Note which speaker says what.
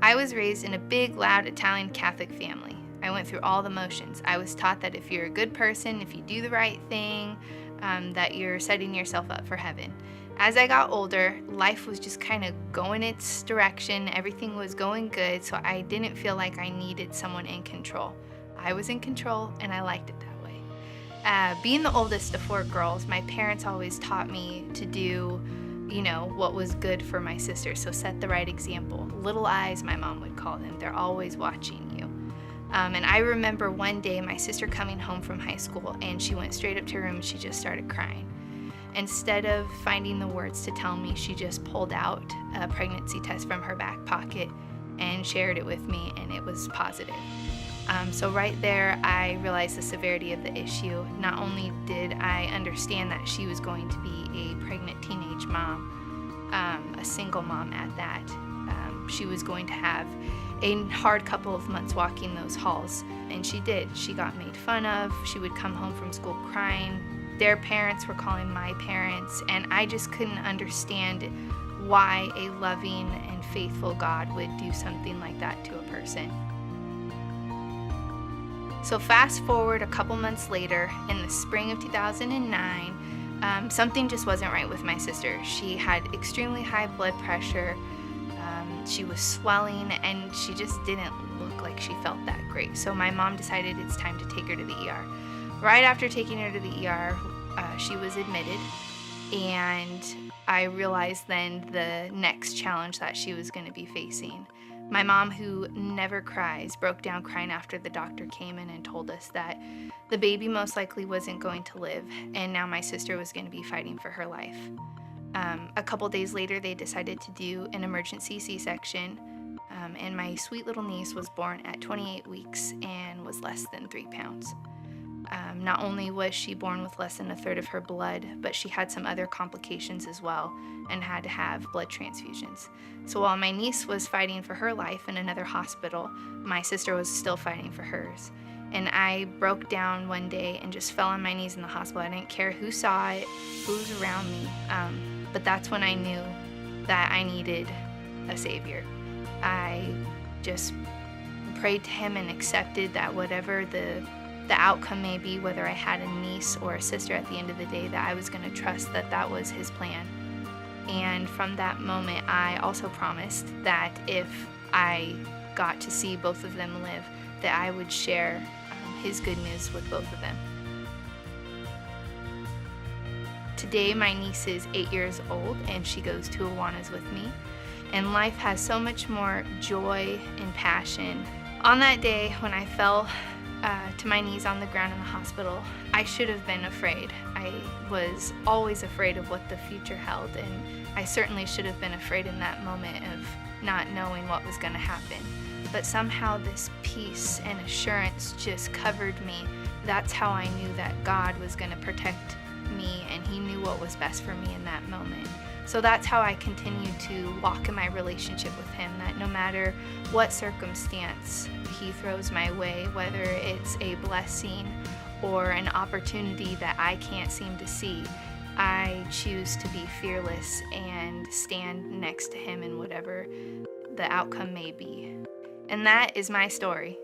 Speaker 1: I was raised in a big, loud Italian Catholic family. I went through all the motions. I was taught that if you're a good person, if you do the right thing, that you're setting yourself up for heaven. As I got older, life was just kind of going its direction. Everything was going good, so I didn't feel like I needed someone in control. I was in control, and I liked it that way. Being the oldest of 4 girls, my parents always taught me to do, what was good for my sisters. So set the right example. Little eyes, my mom would call them. They're always watching you. And I remember one day my sister coming home from high school, and she went straight up to her room and she just started crying. Instead of finding the words to tell me, she just pulled out a pregnancy test from her back pocket and shared it with me, and it was positive. So right there, I realized the severity of the issue. Not only did I understand that she was going to be a pregnant teenage mom, a single mom at that, she was going to have a hard couple of months walking those halls, and she did. She got made fun of. She would come home from school crying. Their parents were calling my parents, and I just couldn't understand why a loving and faithful God would do something like that to a person. So fast forward a couple months later, in the spring of 2009, something just wasn't right with my sister. She had extremely high blood pressure. She was swelling, and she just didn't look like she felt that great. So my mom decided it's time to take her to the ER. Right after taking her to the ER, she was admitted, and I realized then the next challenge that she was going to be facing. My mom, who never cries, broke down crying after the doctor came in and told us that the baby most likely wasn't going to live, and now my sister was going to be fighting for her life. A couple days later, they decided to do an emergency C-section, and my sweet little niece was born at 28 weeks and was less than 3 pounds. Not only was she born with less than a third of her blood, but she had some other complications as well and had to have blood transfusions. So while my niece was fighting for her life in another hospital, my sister was still fighting for hers. And I broke down one day and just fell on my knees in the hospital. I didn't care who saw it, who was around me, but that's when I knew that I needed a savior. I just prayed to him and accepted that whatever the outcome may be, whether I had a niece or a sister at the end of the day, that I was going to trust that that was his plan. And from that moment, I also promised that if I got to see both of them live, that I would share his good news with both of them. Today, my niece is 8 years old, and she goes to Awanas with me. And life has so much more joy and passion. On that day, when I fell to my knees on the ground in the hospital, I should have been afraid. I was always afraid of what the future held, and I certainly should have been afraid in that moment of not knowing what was going to happen. But somehow this peace and assurance just covered me. That's how I knew that God was going to protect me, and he knew what was best for me in that moment. So that's how I continue to walk in my relationship with him, that no matter what circumstance he throws my way, whether it's a blessing or an opportunity that I can't seem to see, I choose to be fearless and stand next to him in whatever the outcome may be. And that is my story.